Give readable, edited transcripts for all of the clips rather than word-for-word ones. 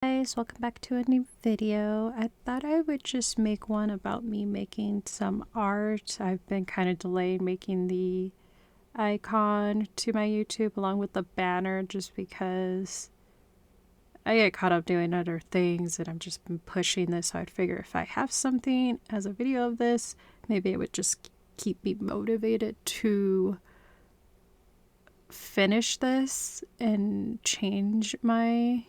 Guys, welcome back to a new video. I thought I would just make one about me making some art. I've been kind of delaying making the icon to my YouTube along with the banner just because I get caught up doing other things and I've just been pushing this, so I'd figure if I have something as a video of this, maybe it would just keep me motivated to finish this and change my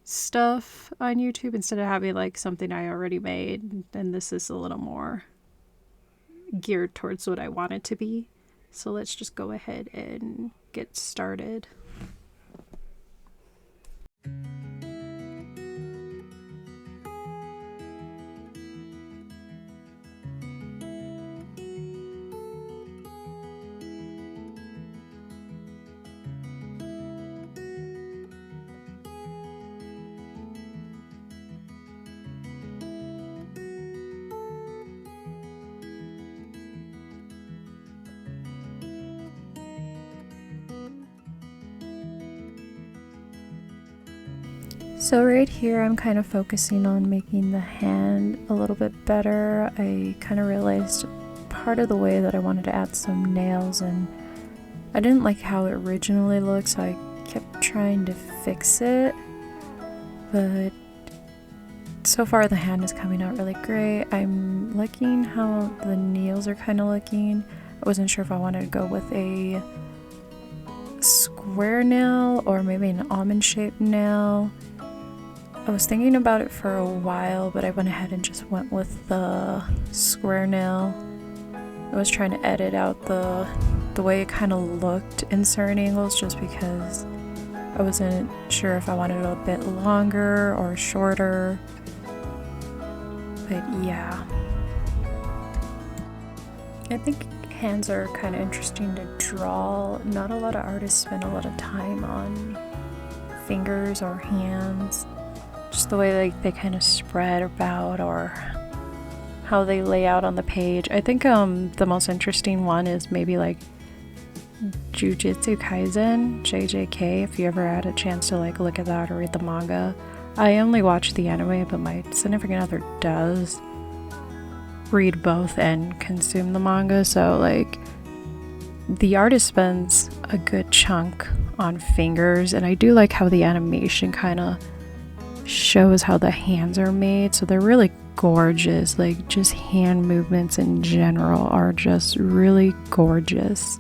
stuff on YouTube instead of having like something I already made, and this is a little more geared towards what I want it to be. So let's just go ahead and get started. So right here I'm kind of focusing on making the hand a little bit better. I kind of realized part of the way that I wanted to add some nails, and I didn't like how it originally looked, so I kept trying to fix it. But so far the hand is coming out really great. I'm liking how the nails are kind of looking. I wasn't sure if I wanted to go with a square nail or maybe an almond shaped nail. I was thinking about it for a while, but I went ahead and just went with the square nail. I was trying to edit out the way it kind of looked in certain angles just because I wasn't sure if I wanted it a bit longer or shorter. But yeah. I think hands are kind of interesting to draw. Not a lot of artists spend a lot of time on fingers or hands. Just the way they kind of spread about or how they lay out on the page. I think the most interesting one is maybe like Jujutsu Kaisen, JJK, if you ever had a chance to like look at that or read the manga. I only watch the anime, but my significant other does read both and consume the manga, so like the artist spends a good chunk on fingers, and I do like how the animation kind of shows how the hands are made, so they're really gorgeous. Like just hand movements in general are just really gorgeous.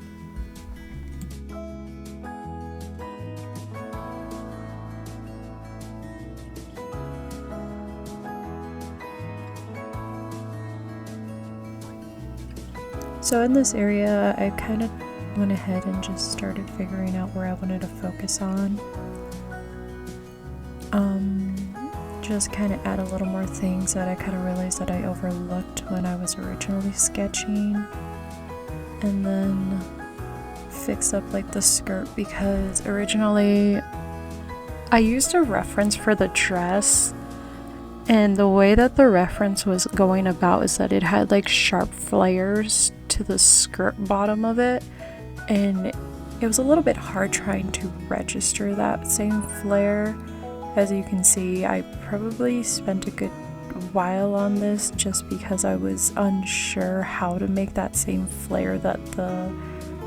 So in this area I kind of went ahead and just started figuring out where I wanted to focus on. Just kind of add a little more things that I kind of realized that I overlooked when I was originally sketching, and then fix up like the skirt, because originally I used a reference for the dress, and the way that the reference was going about is that it had like sharp flares to the skirt bottom of it, and it was a little bit hard trying to register that same flare. As you can see, I probably spent a good while on this just because I was unsure how to make that same flare that the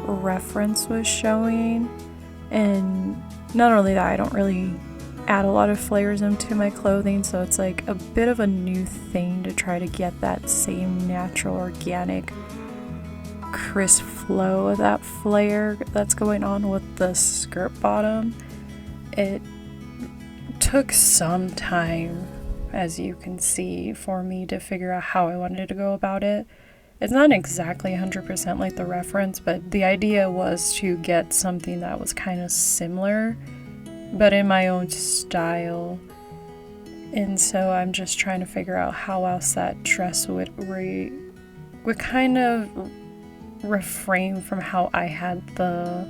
reference was showing. And not only that, I don't really add a lot of flares into my clothing, so it's like a bit of a new thing to try to get that same natural, organic, crisp flow of that flare that's going on with the skirt bottom. It took some time, as you can see, for me to figure out how I wanted to go about it. It's not exactly 100% like the reference, but the idea was to get something that was kind of similar, but in my own style. And so I'm just trying to figure out how else that dress would kind of refrain from how I had the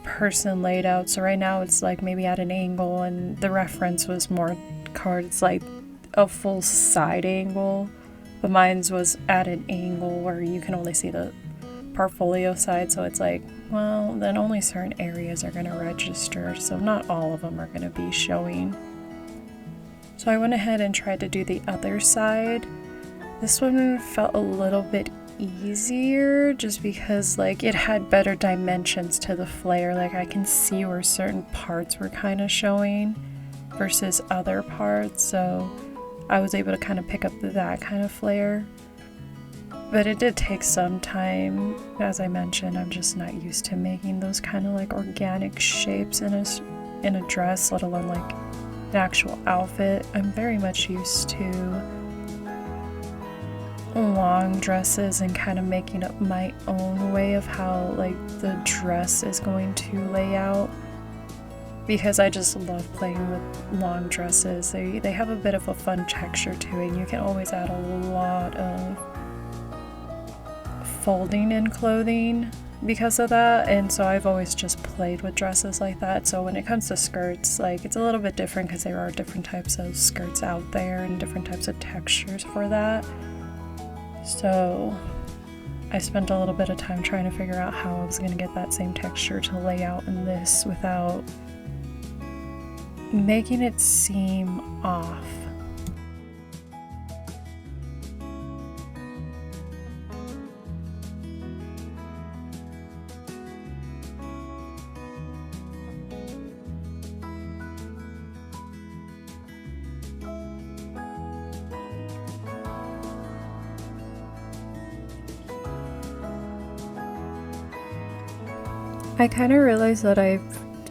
person laid out. So right now it's like maybe at an angle, and the reference was more towards like a full side angle, but mine's was at an angle where you can only see the portfolio side, so it's like, well, then only certain areas are going to register, so not all of them are going to be showing. So I went ahead and tried to do the other side. This one felt a little bit easier just because like it had better dimensions to the flare. Like I can see where certain parts were kind of showing versus other parts, so I was able to kind of pick up that kind of flare. But it did take some time. As I mentioned, I'm just not used to making those kind of like organic shapes in a dress, let alone like an actual outfit. I'm very much used to long dresses and kind of making up my own way of how like the dress is going to lay out, because I just love playing with long dresses. They have a bit of a fun texture to it, and you can always add a lot of folding in clothing because of that, and so I've always just played with dresses like that. So when it comes to skirts, like it's a little bit different because there are different types of skirts out there and different types of textures for that. So I spent a little bit of time trying to figure out how I was going to get that same texture to lay out in this without making it seem off. I kind of realized that I've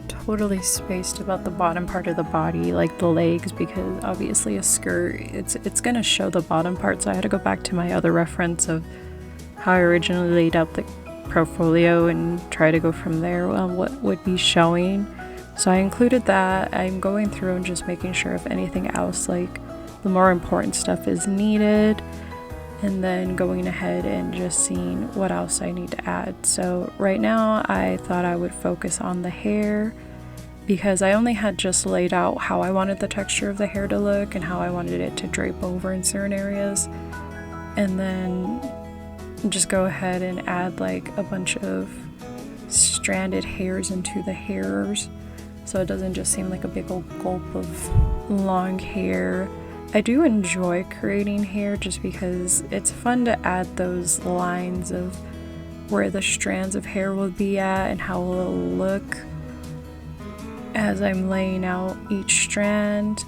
totally spaced about the bottom part of the body, like the legs, because obviously a skirt, it's gonna show the bottom part, so I had to go back to my other reference of how I originally laid out the portfolio and try to go from there on what would be showing. So I included that. I'm going through and just making sure if anything else, like the more important stuff is needed, and then going ahead and just seeing what else I need to add. So right now I thought I would focus on the hair, because I only had just laid out how I wanted the texture of the hair to look and how I wanted it to drape over in certain areas, and then just go ahead and add like a bunch of stranded hairs into the hairs, so it doesn't just seem like a big old gulp of long hair. I do enjoy creating hair just because it's fun to add those lines of where the strands of hair will be at and how it will look as I'm laying out each strand.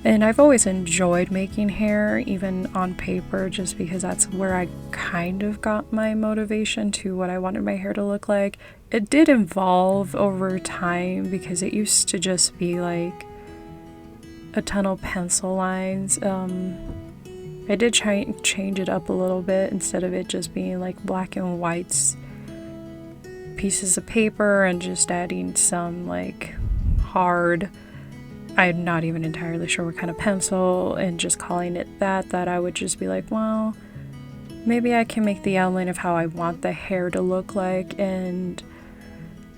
And I've always enjoyed making hair, even on paper, just because that's where I kind of got my motivation to what I wanted my hair to look like. It did evolve over time because it used to just be like a ton of pencil lines. I did change it up a little bit, instead of it just being like black and whites pieces of paper and just adding some like hard, I'm not even entirely sure what kind of pencil, and just calling it that I would just be like, well, maybe I can make the outline of how I want the hair to look like and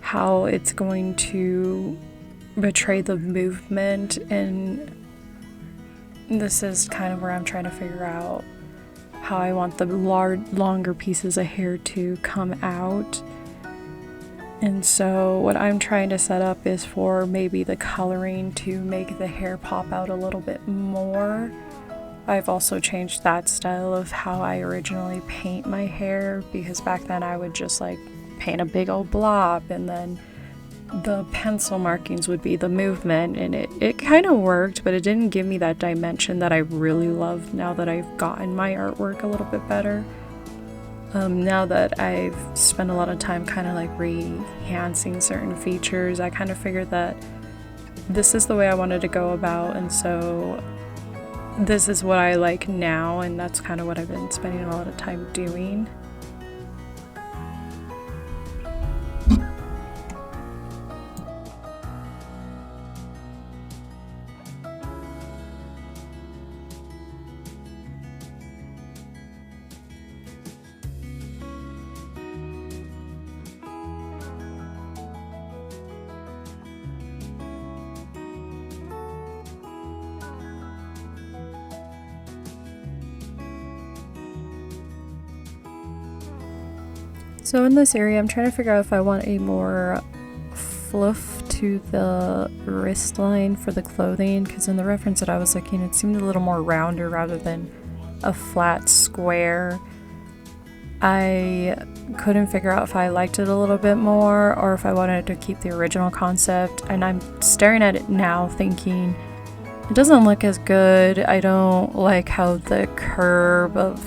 how it's going to portray the movement. And this is kind of where I'm trying to figure out how I want the longer pieces of hair to come out. And so what I'm trying to set up is for maybe the coloring to make the hair pop out a little bit more. I've also changed that style of how I originally paint my hair, because back then I would just like paint a big old blob, and then the pencil markings would be the movement, and it kind of worked, but it didn't give me that dimension that I really love now that I've gotten my artwork a little bit better. Now that I've spent a lot of time kind of like re-enhancing certain features, I kind of figured that this is the way I wanted to go about, and so this is what I like now, and that's kind of what I've been spending a lot of time doing. So in this area, I'm trying to figure out if I want a more fluff to the wrist line for the clothing, because in the reference that I was looking, it seemed a little more rounder rather than a flat square. I couldn't figure out if I liked it a little bit more or if I wanted to keep the original concept, and I'm staring at it now thinking it doesn't look as good. I don't like how the curve of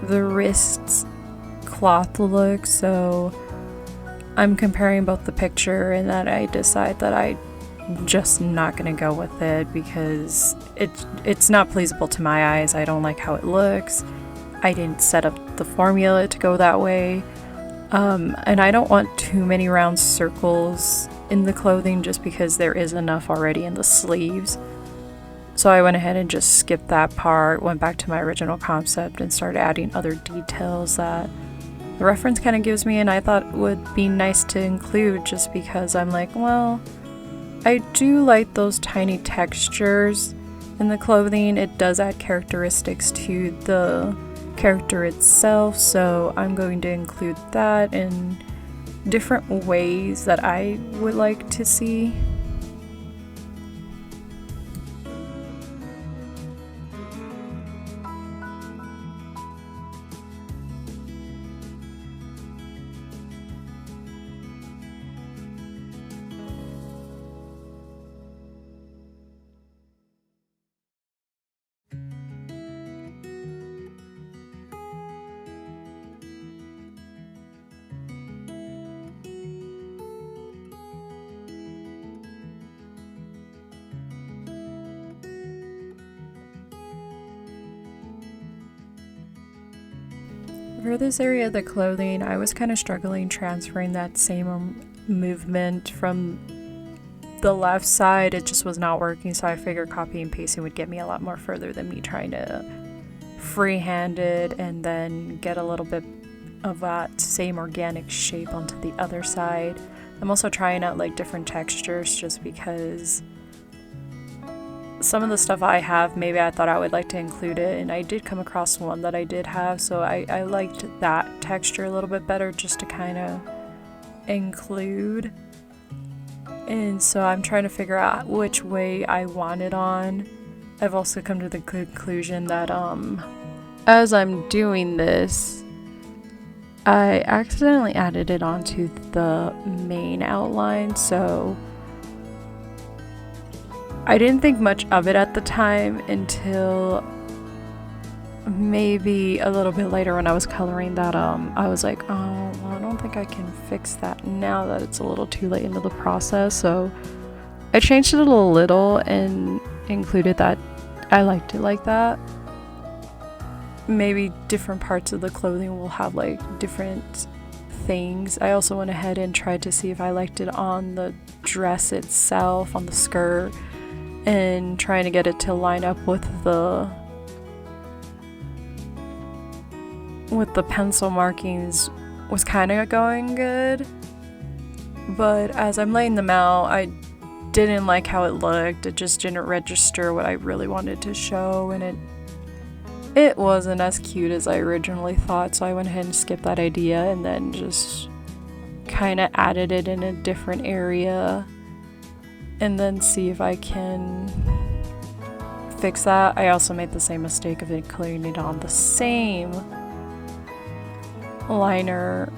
the wrists cloth looks, so I'm comparing both the picture and that I decide that I'm just not gonna go with it because it's not pleasable to my eyes. I don't like how it looks. I didn't set up the formula to go that way, and I don't want too many round circles in the clothing just because there is enough already in the sleeves. So I went ahead and just skipped that part, went back to my original concept and started adding other details that the reference kind of gives me and I thought would be nice to include, just because I'm like, well, I do like those tiny textures in the clothing. It does add characteristics to the character itself, so I'm going to include that in different ways that I would like to see. For this area of the clothing, I was kind of struggling transferring that same movement from the left side. It just was not working, so I figured copy and pasting would get me a lot more further than me trying to freehand it and then get a little bit of that same organic shape onto the other side. I'm also trying out like different textures just because some of the stuff I have, maybe I thought I would like to include it, and I did come across one that I did have, so I liked that texture a little bit better just to kind of include. And so I'm trying to figure out which way I want it on. I've also come to the conclusion that as I'm doing this, I accidentally added it onto the main outline, so I didn't think much of it at the time until maybe a little bit later when I was coloring that. I was like, oh, well, I don't think I can fix that now that it's a little too late into the process. So I changed it a little and included that I liked it like that. Maybe different parts of the clothing will have like different things. I also went ahead and tried to see if I liked it on the dress itself, on the skirt, and trying to get it to line up with the pencil markings was kind of going good, but as I'm laying them out, I didn't like how it looked. It just didn't register what I really wanted to show, and it wasn't as cute as I originally thought, so I went ahead and skipped that idea and then just kind of added it in a different area and then see if I can fix that. I also made the same mistake of including it on the same liner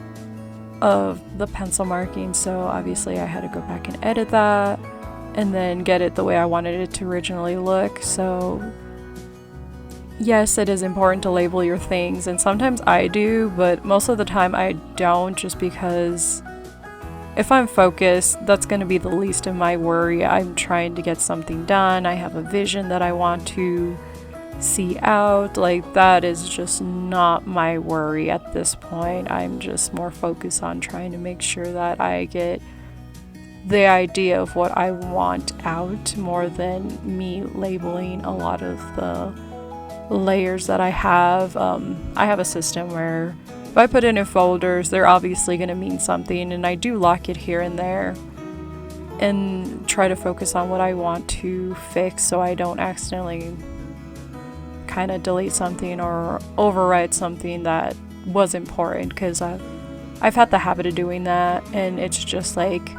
of the pencil marking, so obviously I had to go back and edit that and then get it the way I wanted it to originally look. So yes, it is important to label your things, and sometimes I do, but most of the time I don't, just because if I'm focused, that's going to be the least of my worry. I'm trying to get something done. I have a vision that I want to see out. Like, that is just not my worry at this point. I'm just more focused on trying to make sure that I get the idea of what I want out more than me labeling a lot of the layers that I have. I have a system where if I put it in folders, they're obviously going to mean something, and I do lock it here and there and try to focus on what I want to fix so I don't accidentally kind of delete something or overwrite something that was important because I've had the habit of doing that, and it's just like,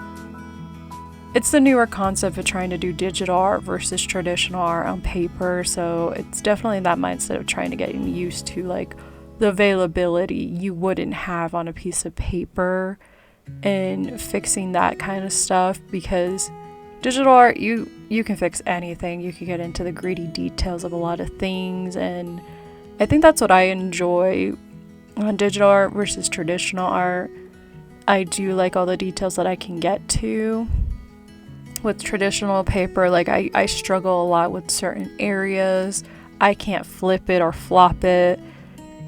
it's the newer concept of trying to do digital art versus traditional art on paper. So it's definitely that mindset of trying to get used to like the availability you wouldn't have on a piece of paper, and fixing that kind of stuff, because digital art, you can fix anything. You can get into the gritty details of a lot of things, and I think that's what I enjoy on digital art versus traditional art. I do like all the details that I can get to. With traditional paper, like I struggle a lot with certain areas. I can't flip it or flop it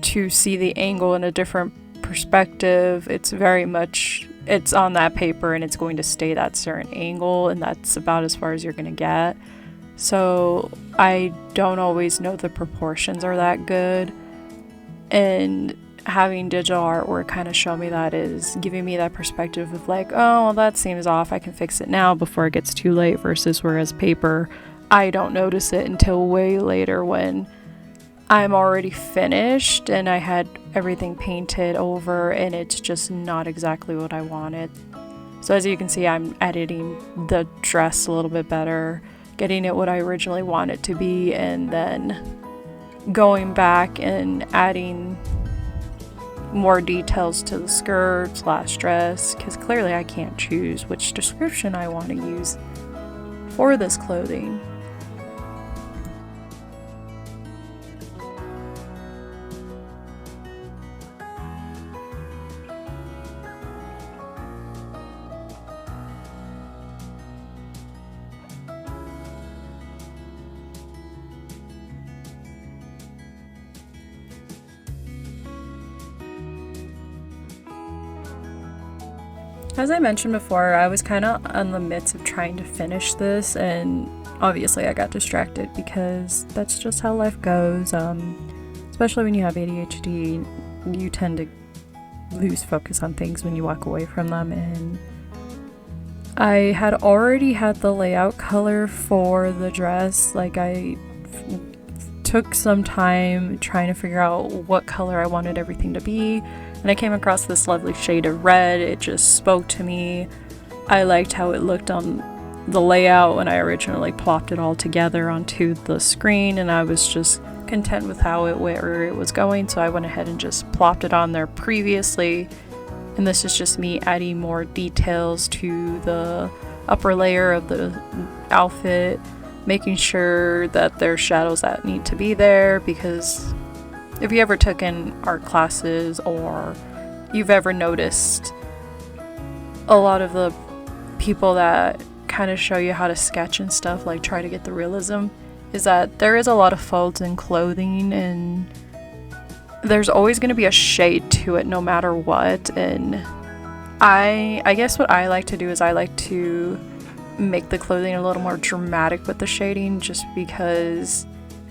to see the angle in a different perspective. It's very much, it's on that paper and it's going to stay that certain angle, and that's about as far as you're going to get. So I don't always know the proportions are that good, and having digital artwork kind of show me that is giving me that perspective of like, oh, well, that seems off, I can fix it now before it gets too late, versus whereas paper, I don't notice it until way later when I'm already finished and I had everything painted over and it's just not exactly what I wanted. So as you can see, I'm editing the dress a little bit better, getting it what I originally want it to be, and then going back and adding more details to the skirt / dress, because clearly I can't choose which description I want to use for this clothing. As I mentioned before, I was kind of in the midst of trying to finish this, and obviously I got distracted because that's just how life goes. Especially when you have ADHD, you tend to lose focus on things when you walk away from them, and I had already had the layout color for the dress. Like, I took some time trying to figure out what color I wanted everything to be, and I came across this lovely shade of red. It just spoke to me. I liked how it looked on the layout when I originally plopped it all together onto the screen, and I was just content with where it was going, so I went ahead and just plopped it on there previously. And this is just me adding more details to the upper layer of the outfit, making sure that there's shadows that need to be there, because if you ever took in art classes or you've ever noticed a lot of the people that kind of show you how to sketch and stuff, like try to get the realism, is that there is a lot of folds in clothing, and there's always going to be a shade to it no matter what. And I guess what I like to do is I like to make the clothing a little more dramatic with the shading, just because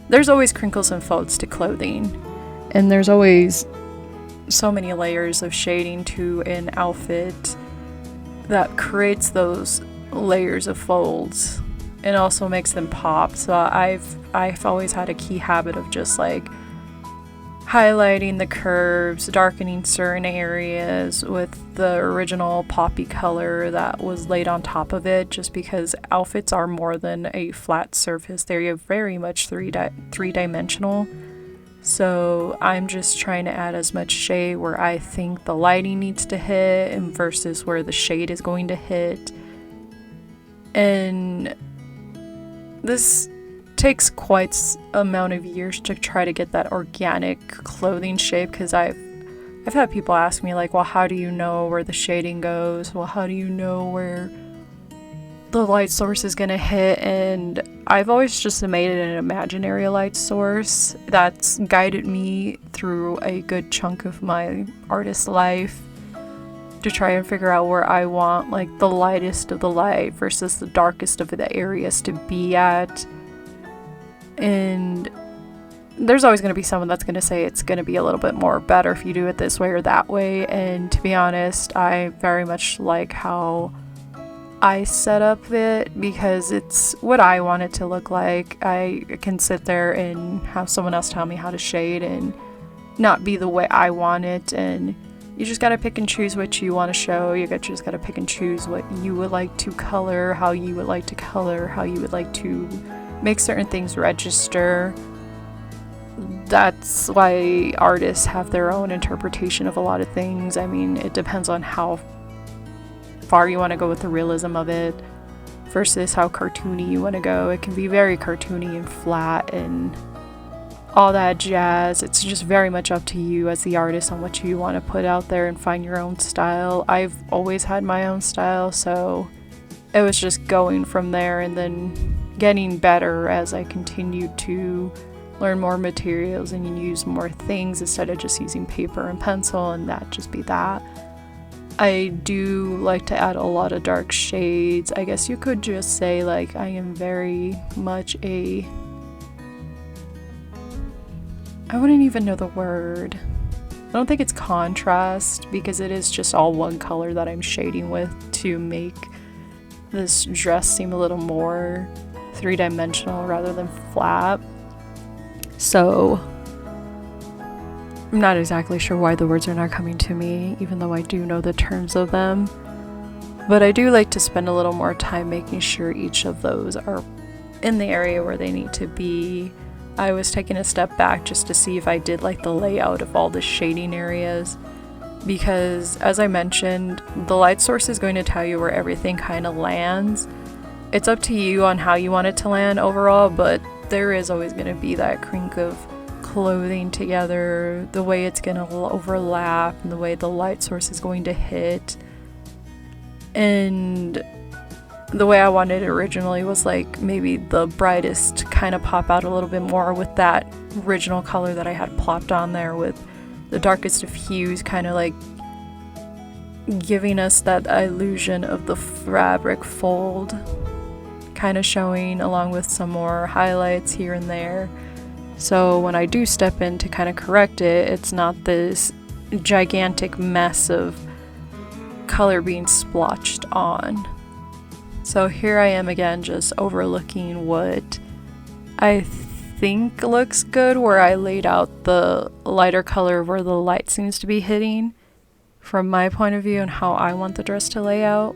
there's always crinkles and folds to clothing, and there's always so many layers of shading to an outfit that creates those layers of folds and also makes them pop. So I've always had a key habit of just like highlighting the curves, darkening certain areas with the original poppy color that was laid on top of it, just because outfits are more than a flat surface. They're very much three-dimensional. So I'm just trying to add as much shade where I think the lighting needs to hit and versus where the shade is going to hit. And this takes quite amount of years to try to get that organic clothing shape, because I've had people ask me like, well, how do you know where the shading goes? Well, how do you know where the light source is gonna hit? And I've always just made it an imaginary light source that's guided me through a good chunk of my artist life to try and figure out where I want like the lightest of the light versus the darkest of the areas to be at. And there's always going to be someone that's going to say it's going to be a little bit more better if you do it this way or that way. And to be honest, I very much like how I set up it, because it's what I want it to look like. I can sit there and have someone else tell me how to shade, and not be the way I want it, and you just gotta pick and choose what you want to show. Just gotta pick and choose what you would like to color, how you would like to color, how you would like to make certain things register. That's why artists have their own interpretation of a lot of things. I mean, it depends on how far you want to go with the realism of it versus how cartoony you want to go. It can be very cartoony and flat and all that jazz. It's just very much up to you as the artist on what you want to put out there and find your own style. I've always had my own style, so it was just going from there and then getting better as I continued to learn more materials and use more things instead of just using paper and pencil, and that just be that. I do like to add a lot of dark shades. I guess you could just say like I am very much I wouldn't even know the word. I don't think it's contrast, because it is just all one color that I'm shading with to make this dress seem a little more three-dimensional rather than flat. So I'm not exactly sure why the words are not coming to me, even though I do know the terms of them. But I do like to spend a little more time making sure each of those are in the area where they need to be. I was taking a step back just to see if I did like the layout of all the shading areas, because as I mentioned, the light source is going to tell you where everything kind of lands. It's up to you on how you want it to land overall, but there is always going to be that crink of clothing together, the way it's going to overlap, and the way the light source is going to hit. And the way I wanted it originally was like maybe the brightest kind of pop out a little bit more with that original color that I had plopped on there, with the darkest of hues kind of like giving us that illusion of the fabric fold kind of showing, along with some more highlights here and there. So when I do step in to kind of correct it, it's not this gigantic mess of color being splotched on. So here I am again, just overlooking what I think looks good, where I laid out the lighter color where the light seems to be hitting from my point of view and how I want the dress to lay out.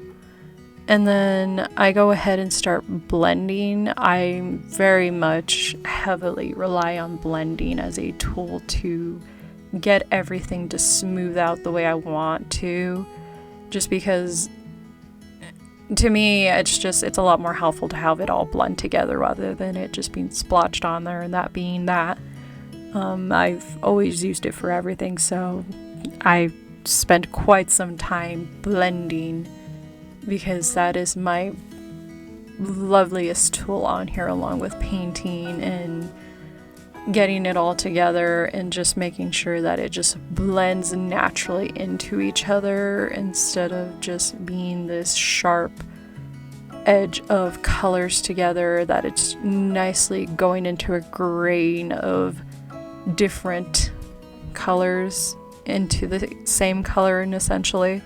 And then I go ahead and start blending. I very much heavily rely on blending as a tool to get everything to smooth out the way I want to, just because to me, it's a lot more helpful to have it all blend together rather than it just being splotched on there and that being that. I've always used it for everything, so I spent quite some time blending, because that is my loveliest tool on here, along with painting and getting it all together and just making sure that it just blends naturally into each other instead of just being this sharp edge of colors together, that it's nicely going into a grain of different colors into the same color, and essentially.